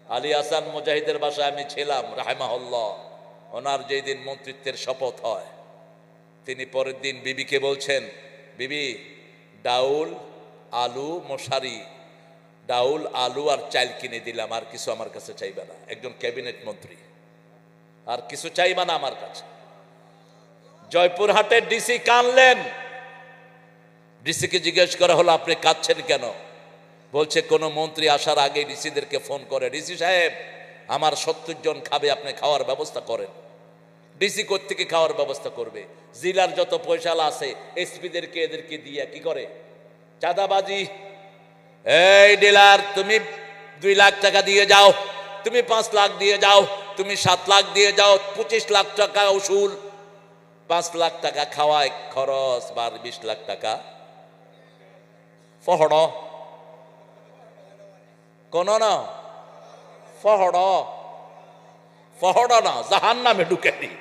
আলী হাসান মুজাহিদের বাসায় আমি ছিলাম রাহিমাহুল্লাহ। ওনার যেই দিন মন্ত্রিত্বের শপথ হয়, তিনি পরের দিন বিবিকে বলছেন, বিবি ডাউল আলু মশারি, ডাউল আলু আর চাল কিনে দিলাম, আর কিছু আমার কাছে চাইবে না। একজন ক্যাবিনেট মন্ত্রী, আর কিছু চাইবা না আমার কাছে। জয়পুরহাটের ডিসি কানলেন। ডিসিকে জিজ্ঞেস করা হলো, আপনি কাঁদছেন কেন? বলছে, কোন মন্ত্রী আসার আগে ডিসিদেরকে ফোন করে, ডিসি সাহেব আমার 70 জন খাবে, আপনি খাওয়ার ব্যবস্থা করেন। ডিসি কোত্থেকে খাওয়ার ব্যবস্থা করবে? জেলার যত পয়সালা আছে এসপিদেরকে এদেরকে দিয়ে কি করে? চাঁদাবাজি। এই ডিলার, তুমি 2 লাখ টাকা দিয়ে যাও, তুমি 5 লাখ দিয়ে যাও, তুমি 7 লাখ দিয়ে যাও, 25 লাখ টাকা উসুল, 5 লাখ টাকা খাওয়ায় খরচ, 20 লাখ টাকা ফহড়। কোন না ফহড়, ফহড় না, জাহান্নামে ঢুকে দি।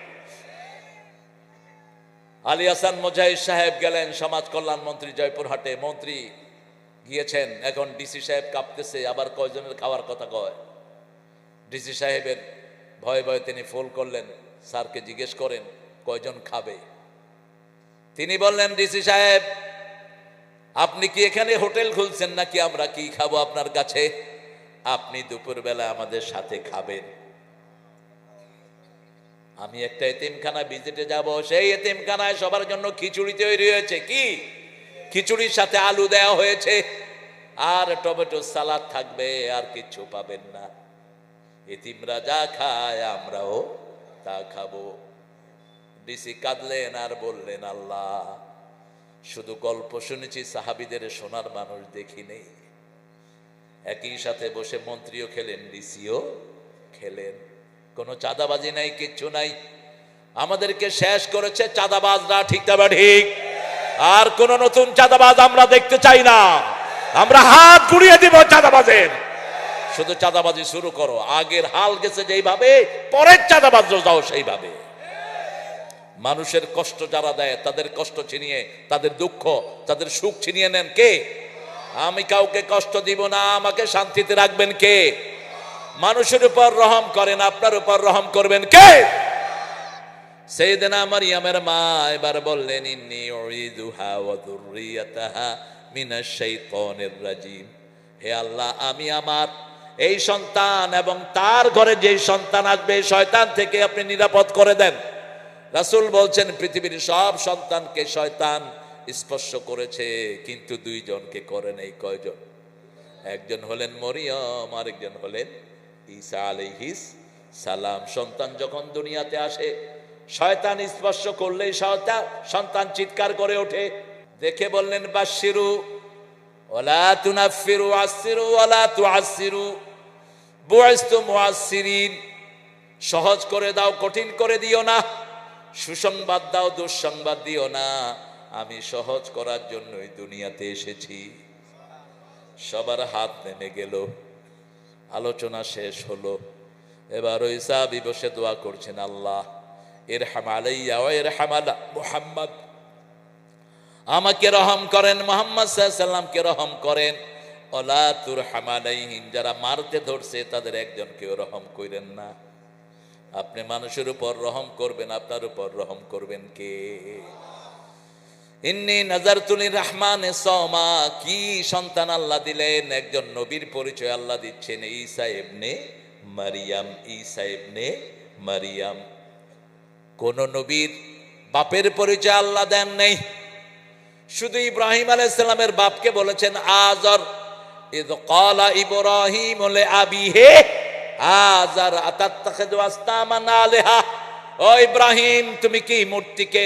আলী হাসান মুজাহিদ সাহেব গেলেন সমাজ কল্যাণ মন্ত্রী জয়পুরহাটে। মন্ত্রী গিয়েছেন, এখন ডিসি সাহেব কাঁপতেছে, আবার কয়জনের খাওয়ার কথা কয়। ডিসি সাহেবের ভয়ে ভয়ে তিনি ফোন করলেন, স্যারকে জিজ্ঞেস করেন কয়জন খাবে। তিনি বললেন, ডিসি সাহেব আপনি কি এখানে হোটেল খুলছেন নাকি? আমরা কি খাবো আপনার কাছে? আপনি দুপুরবেলা আমাদের সাথে খাবেন। আমি একটা এতিমখানা ভিজিটে যাব, সেই এতিমখানায় সবার জন্য খিচুড়ি তৈরি হয়েছে। কি খিচুড়ির সাথে আলু দেওয়া হয়েছে, আর টমেটো সালাদ থাকবে, আর কিছু পাবেন না। এতিমরা যা খায় আমরাও তা খাবো। ডিসি কাঁদলেন আর বললেন, আল্লাহ শুধু গল্প শুনেছি, সাহাবীদের শোনার মানুষ দেখি নেই। একই সাথে বসে মন্ত্রীও খেলেন, ডিসিও খেলেন, কোনো চাঁদাবাজি নাই, কিচ্ছু নাই। আমাদেরকে শেষ করেছে চাঁদাবাজরা, ঠিক না ঠিক? আর কোন নতুন চাঁদাবাজ আমরা দেখতে চাই না। আমরা হাত ঘুরিয়ে দিব চাঁদাবাজের। শুধু চাঁদাবাজি শুরু করো, আগের হাল গেছে যেইভাবে, পরের চাঁদাবাজ যাও সেইভাবে। মানুষের কষ্ট যারা দেয়, তাদের কষ্ট ছিনিয়ে, তাদের দুঃখ, তাদের সুখ ছিনিয়ে নেন কে? আমি কাউকে কষ্ট দিব না, আমাকে শান্তিতে রাখবেন কে? মানুষের উপর রহম করেন, আপনার উপর রহম করবেন কে? সাইয়েদনা মারইয়ামের মা এবার বললেন, ইন্নী উঈদুহা ওয়া যুররিয়াতাহা মিনাশ শাইতানির রাজিম। হে আল্লাহ, আমি আমার এই সন্তান এবং তার ঘরে যে সন্তান আসবে, শয়তান থেকে আপনি নিরাপদ করে দেন। রাসূল বলছেন, পৃথিবীর সব সন্তানকে শয়তান স্পর্শ করেছে, কিন্তু 2 জনকে করে নাই। কয়জন? একজন হলেন মরিয়ম, আরেকজন হলেন ঈসা আলাইহিস সালাম। সন্তান যখন দুনিয়াতে আসে, শয়তান স্পর্শ করলেই সন্তান চিৎকার করে ওঠে। দেখে বললেন, বাশশিরু ওয়ালা তুনাফিরু, আসসিরু ওয়ালা তুআসসিরু, বুইসতু মুআসসিরিন। সহজ করে দাও, কঠিন করে দিও না। সুসংবাদ দাও, দুঃসংবাদ দিও না। আমি সহজ করার জন্যই দুনিয়াতে এসেছি। সবার হাত নেমে গেল, আলোচনা শেষ হলো। এবার ওই সাহাবী বসে দোয়া করছেন, আল্লাহ ইরহাম আলাইয়া ওয়া ইরহাম আলা মুহাম্মদ, আমাকে রহম করেন, মুহাম্মদ সাল্লাল্লাহু আলাইহি সাল্লামকে রহম করেন। ওয়ালা তুরহাম আলাইহিম, যারা মারতে ধরছে তাদের একজনকেও রহম করেন না। আপনি মানুষের উপর রহম করবেন, আপনার উপর রহম করবেন কে? ইন্নী নাযারতু লিররহমানি সাওমা। কি সন্তান আল্লাহ দিলেন! একজন নবীর পরিচয় আল্লাহ দিচ্ছেন, ঈসা ইবনে মারিয়াম। ঈসা ইবনে মারিয়াম। কোন নবীর বাপের পরিচয় আল্লাহ দেন নাই। শুধু ইব্রাহিম আলাইহিস সালামের বাপকে বলেছেন আযর। ইয ক্বালা ইব্রাহিম লিআবিহি আযর আতাত্তাখিযু আসনামান আলিহা। ও ইব্রাহিম, তুমি কি মূর্তিকে,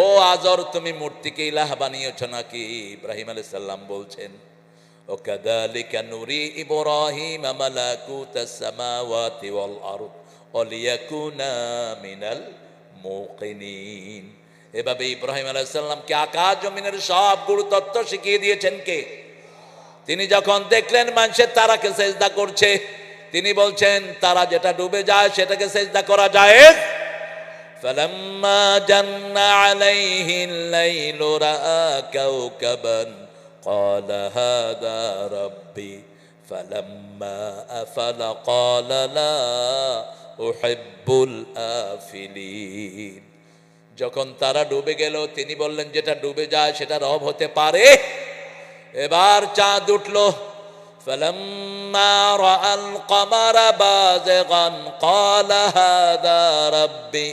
ও আযর তুমি মূর্তিকে ইলাহ বানিয়েছো নাকি? ইব্রাহিম আলাইহিস সালাম বলছেন, ও কাযালিকা নুরি ইব্রাহিম মালাকুতাস সামাওয়াতি ওয়াল আরদ ওয়া লিয়াকুনা মিনাল মুকিনিন। এভাবে ইব্রাহিম আলাইহিস সালামকে আকাশ জমিনের সব গুরুতত্ত্ব শিখিয়ে দিয়েছেন কে? তিনি যখন দেখলেন মানুষের তারাকে সেজদা করছে, তিনি বলছেন তারা যেটা ডুবে যায় সেটাকে সেজদা করা যায়। ফালাম্মা জান্না আলাইহিল লাইলু রাআ কাওকাবান ক্বালা হাযা রাব্বি ফালাম্মা আফালা ক্বালা লা উহিব্বুল আফিলিন। যখন তারা ডুবে গেল তিনি বললেন যেটা ডুবে যায় সেটা রব হতে পারে? এবার চাঁদ উঠল। ফালাম্মা রাআল কমারা বাযিগান ক্বালা হাযা রাব্বি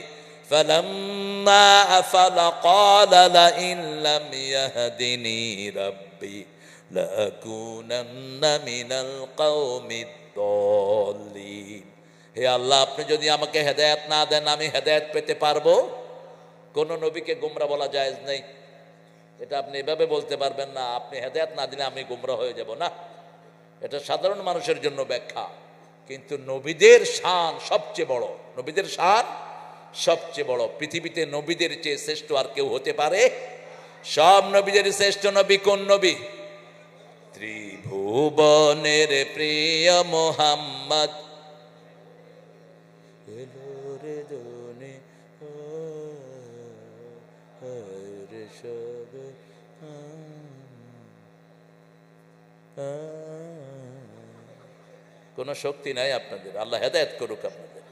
ফালাম্মা আফালা ক্বালা লাইন লাম ইয়াহদিনি রাব্বি লাকুনান্না মিনাল কওমিদ দাল্লিন। হে আল্লাহ, আপনি যদি আমাকে হেদায়েত না দেন আমি হেদায়েত পেতে পারবো? কোন নবীকে গোমরা বলা জায়েজ নেই। এটা আপনি এভাবে বলতে পারবেন না, আপনি হেদায়েত না দিলে আমি গোমরা হয়ে যাব না। এটা সাধারণ মানুষের জন্য ব্যাখ্যা, কিন্তু নবীদের শান সবচেয়ে বড়। নবীদের শান সবচেয়ে বড়। পৃথিবীতে নবীদের চেয়ে শ্রেষ্ঠ আর কেউ হতে পারে? সব নবীদের শ্রেষ্ঠ নবী কোন নবী? ত্রিভুবনের প্রিয় মুহাম্মদ কোন শক্তি নাই আপনাদের, আল্লাহ হেদায়েত করুক আপনাদের।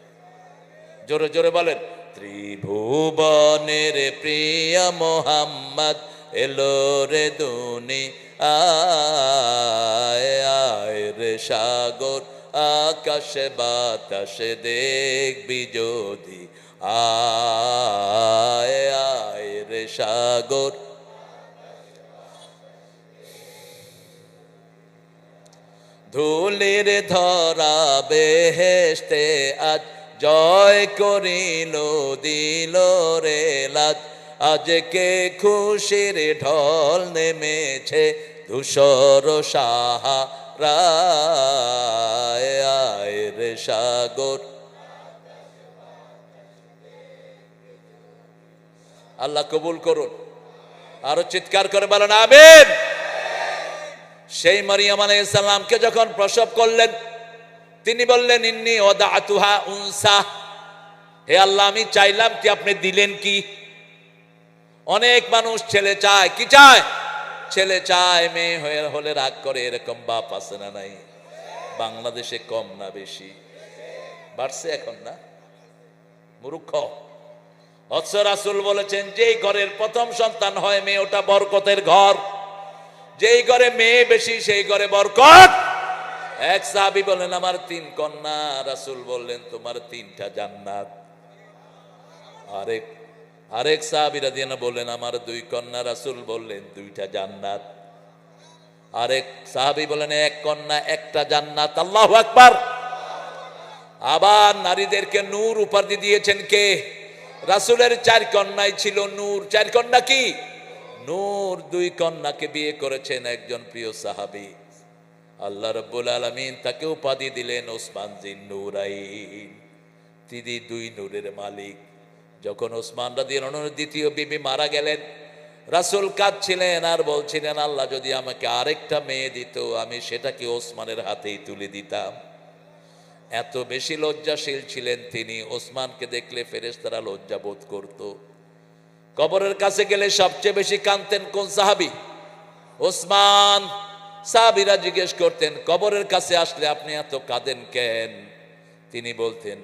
জোরে জোরে বলেন, ত্রিভুবনের প্রিয় মোহাম্মদ এলো রে দুনিয়ায় রে সাগর আকাশে বাতাসে দেখবি যদি আয় আয় রে সাগর। ধুলির ধরা বেহেশতে আজ জয় করিল দিল রে লাজ। আজকে খুশির ঢল নেমেছে ধূসর সাহারায় আয় রে সাগর। আল্লাহ কবুল করুন। আরো চিৎকার করে বলেন আমিন। সেই মারিয়াম আলাইহিস সালামকে যখন প্রসব করলেন তিনি বললেন ইন্নী ওয়াদাতুহা উনসা, হে আল্লাহ আমি চাইলাম কি আপনি দিলেন কি? অনেক মানুষ ছেলে চায়, কি চায়? ছেলে চায়, মেয়ে হলে রাগ করে, এরকম বাপ আছে না নাই? বাংলাদেশে কম না বেশি? বাড়ছে এখন না? মূর্খ। অথচ রাসূল বলেছেন যেই ঘরের প্রথম সন্তান হয় মেয়ে ওটা বরকতের ঘর, যেই ঘরে মেয়ে বেশি সেই ঘরে বরকত। এক সাহাবী বলেন আমার 3 কন্যা, রাসূল বললেন তোমার 3টা জান্নাত। আরেক সাহাবী রাদিয়াল্লাহু বললেন আমার 2 কন্যা, রাসূল বললেন 2টা জান্নাত। আরেক সাহাবী বলেন 1 কন্যা 1টা জান্নাত। আল্লাহু আকবার। আবার নারীদেরকে নূর উপাধি দিয়েছেন কে? রাসূলের 4 কন্যাই ছিল নূর। 4 কন্যা কি? নূর। 2 কন্যাকে বিয়ে করেছেন একজন প্রিয় সাহাবী। আল্লাহ রাব্বুল আলামিন তাকে উপাধি দিলেন ওসমান জিন নূরাইন। তিনি 2 নূরের মালিক। যখন ওসমান রাদিয়াল্লাহু আনহু দ্বিতীয় বিবি মারা গেলেন, রাসূল কাঁদছিলেন আর বলছিলেন আল্লাহ যদি আমাকে আরেকটা মেয়ে দিত আমি সেটাকে ওসমানের হাতেই তুলে দিতাম। এত বেশি লজ্জাশীল ছিলেন তিনি। ওসমানকে দেখলে ফেরেশতারা লজ্জা বোধ করত। কবরের কাছে গেলে সবচেয়ে বেশি কাঁদতেন কোন সাহাবী? ওসমান। সাহাবীরা জিজ্ঞেস করতেন কবরের কাছে আসলে আপনি এত কাঁদেন কেন? তিনি বলতেন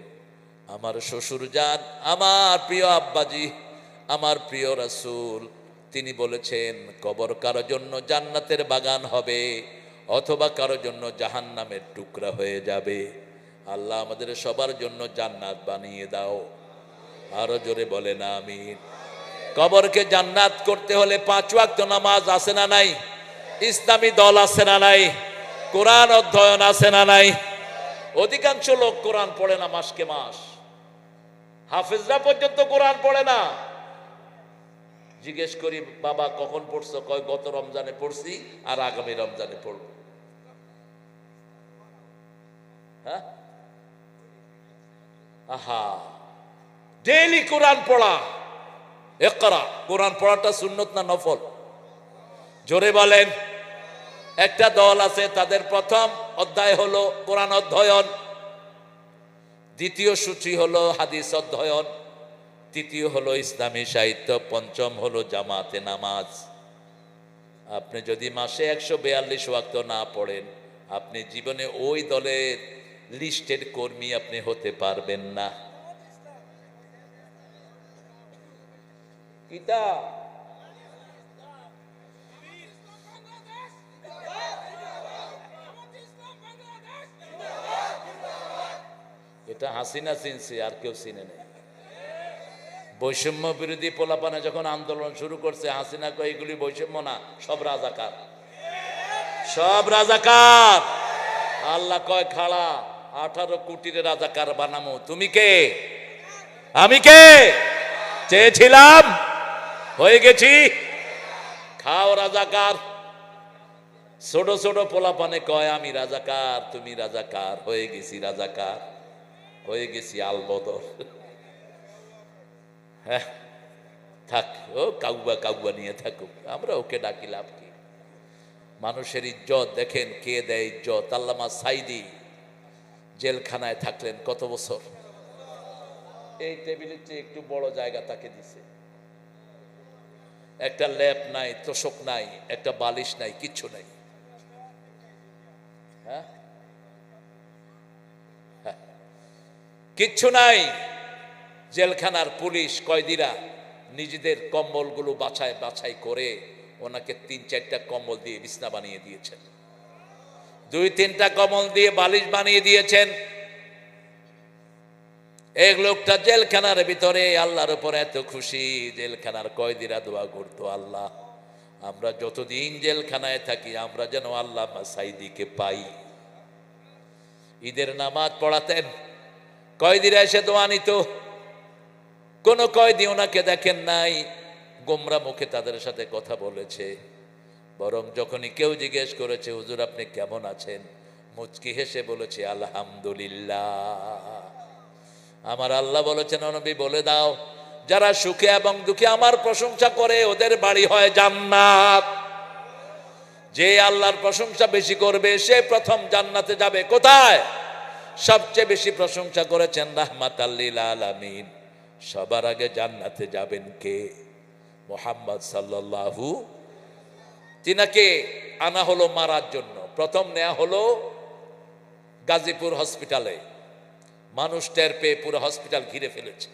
আমার শ্বশুর জান, আমার প্রিয় আব্বাজি, আমার প্রিয় রাসূল, তিনি বলেছেন কবর কারো জন্য জান্নাতের বাগান হবে অথবা কারো জন্য জাহান্নামের টুকরা হয়ে যাবে। আল্লাহ আমাদের সবার জন্য জান্নাত বানিয়ে দাও। আরো জোরে বলেন আমিন। কবরকে জান্নাত করতে হলে 5 ওয়াক্ত নামাজ আছে না নাই? ইসলামী দল আছে না নাই? কোরআন অধ্যয়ন আছে না নাই? অধিকাংশ লোক কোরআন পড়ে না মাসকে মাস। হাফেজরা পর্যন্ত কোরআন পড়ে না। জিজ্ঞেস করি বাবা কখন পড়ছো? কয় গত রমজানে পড়ছি আর আগামী রমজানে পড়ব। হ্যাঁ, আহা, ডেইলি কোরআন পড়া। ইকরা, কোরআন পড়াটা সুন্নত না নফল? জোরে বলেন। একটা দল আছে তাদের প্রথম অধ্যায় হলো কোরআন অধ্যয়ন, দ্বিতীয় সূচি হলো হাদিস অধ্যয়ন, তৃতীয় হলো ইসলামী সাহিত্য, পঞ্চম হলো জামাতে নামাজ। আপনি যদি মাসে 142 ওয়াক্ত না পড়েন আপনি জীবনে ওই দলের লিস্টেড কর্মী আপনি হতে পারবেন না। কিতা এটা হাসিনা চিনছে, আর কেউ চিনে নেই। বৈষম্য বিরোধী পোলাপানে যখন আন্দোলন শুরু করছে, হাসিনা কয় এগুলি বৈষম্য না, সব রাজাকার, সব রাজাকার। আল্লাহ কয় খাড়া 18 কোটির রাজাকার বানামো। তুমি কে? আমি কে? চেয়েছিলাম, হয়ে গেছি। খাও রাজাকার। ছোট ছোট পোলাপানে কয় আমি রাজাকার, তুমি রাজাকার, হয়ে গেছি রাজাকার, হয়ে গেছি আলবদর। হ্যাঁ থাক, ও কাউবা কাউবা নিয়ে থাকুক, আমরা ওকে ডাকি লাভ কি? মানুষের ইজ্জত দেখেন কে দেয় ইজ্জত। আল্লামা সাইদি জেলখানায় থাকলেন কত বছর? এই টেবিলের চেয়ে একটু বড় জায়গা তাকে দিছে। একটা ল্যাপ নাই, তোষক নাই, একটা বালিশ নাই, কিচ্ছু নাই। হ্যাঁ কিচ্ছু নাই। জেলখানার পুলিশ কয়েদিরা নিজেদের কম্বলগুলো বাছাই বাছাই করে ওনাকে 3-4টা কম্বল দিয়ে বিছনা বানিয়ে দিয়েছেন, 2-3টা কম্বল দিয়ে বালিশ বানিয়ে দিয়েছেন। এক লোকটা জেলখানার ভিতরে আল্লাহর উপর এত খুশি, জেলখানার কয়েদিরা দোয়া করতো, আল্লাহ আমরা যতদিন জেলখানায় থাকি আমরা যেন আল্লামা সাইদিকে পাই। ঈদের নামাজ পড়াতেন, কয়েদিরা এসে দোয়া নিত। কোন কয়েদি ওনাকে দেখেন নাই, গোমরা মুখে তাদের সাথে কথা বলেছে। বরং যখনই কেউ জিজ্ঞেস করেছে হুজুর আপনি কেমন আছেন, মুচকি হেসে বলেছে আলহামদুলিল্লাহ। আমার আল্লাহ বলেছেন নবী বলে দাও, যারা সুখে এবং দুঃখে আমার প্রশংসা করে ওদের বাড়ি হয় জান্নাত। যে আল্লাহর প্রশংসা বেশি করবে সে প্রথম জান্নাতে যাবে। কোথায়? সবচেয়ে বেশি প্রশংসা করেছেন রাহমাতাল লিল আলামিন। সবার আগে জান্নাতে যাবেন কে? মুহাম্মদ সাল্লাল্লাহু। তিনাকে আনা হলো মারার জন্য। প্রথম নেওয়া হলো গাজীপুর হসপিটালে। মানুষ টের পেয়ে পুরো হসপিটাল ঘিরে ফেলেছে।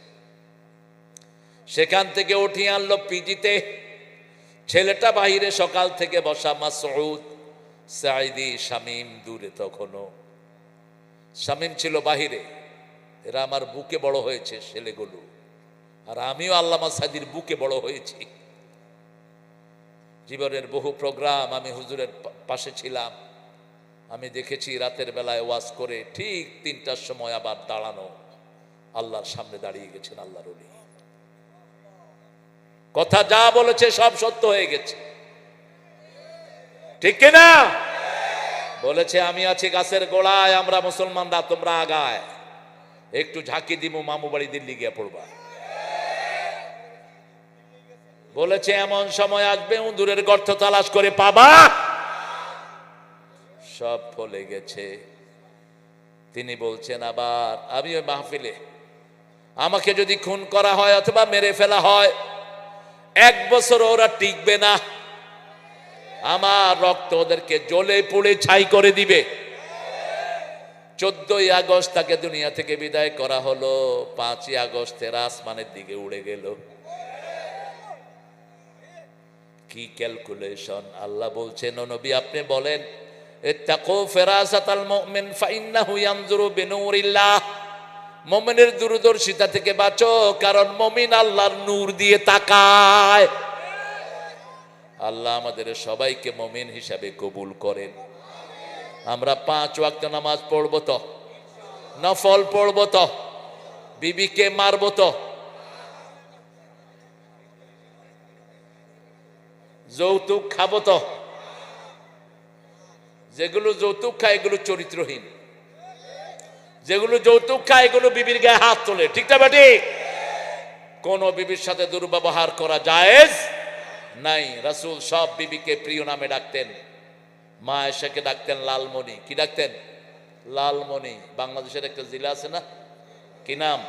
সেখান থেকে উঠিয়ে আনলো পিজিতে। ছেলেটা বাহিরে সকাল থেকে বসা, মাসউদ, সাইদি, শামীম দূরে। তখনও শামীম ছিল বাহিরে। এরা আমার বুকে বড় হয়েছে ছেলেগুলো, আর আমিও আল্লামা সাইদির বুকে বড় হয়েছি। জীবনের বহু প্রোগ্রাম আমি হুজুরের পাশে ছিলাম। আমি দেখেছি রাতের বেলায় ওয়াজ করে ঠিক 3টার সময় আবার দাঁড়ানো, আল্লাহর সামনে দাঁড়িয়ে গেছেন আল্লাহর ওলি। কথা যা বলেছে সব সত্য হয়ে গেছে, ঠিক কিনা? বলেছে আমি আছি গাছের গোড়ায়, আমরা মুসলমানরা, তোমরা আগায়, একটু ঝাঁকি দিমু মামু বাড়ি দিল্লি গিয়ে পড়বা। বলেছে এমন সময় আসবে উঁদুরের গর্ত তালাশ করে পাবা। সব ফলে গেছে। তিনি বলছেন আবার আমি ওই মাহফিলে, আমাকে যদি খুন করা হয় অথবা মেরে ফেলা হয় 1 বছর ওরা টিকবে না। আমার রক্ত ওদেরকে জ্বলে পুড়ে ছাই করে দিবে। 14ই আগস্ট তাকে দুনিয়া থেকে বিদায় করা হলো। 5ই আগস্টের আসমানের দিকে উড়ে গেল। কি ক্যালকুলেশন! আল্লাহ বলছেন ও নবী আপনি বলেন ইত্তাকু ফিরাসাতাল মুমিন ফাইন্নাহু ইয়ানজুরু বিনূরিল্লাহ। মুমিনের দূরদর্শিতা থেকে বাঁচো, কারণ মুমিন আল্লাহর নূর দিয়ে তাকায়। আল্লাহ আমাদের সবাইকে মুমিন হিসাবে কবুল করেন। আমরা 5 ওয়াক্ত নামাজ পড়বো তো, নফল পড়বো তো, বিবিকে মারবো তো, যৌতুক খাবো তো। যেগুলো যৌতুক খায় এগুলো চরিত্রহীন, যেগুলো যৌতুক খায় এগুলো বিবির গায়ে হাত তোলে, ঠিক না বেটি? কোন বিবির সাথে দুর্ব্যবহার করা জায়েজ নাই। রাসূল সব বিবিকে প্রিয় নামে ডাকতেন। মা আয়েশাকে ডাকতেন লালমণি। কি ডাকতেন? লালমণি। বাংলাদেশের একটা জেলা আছে না, কি নাম?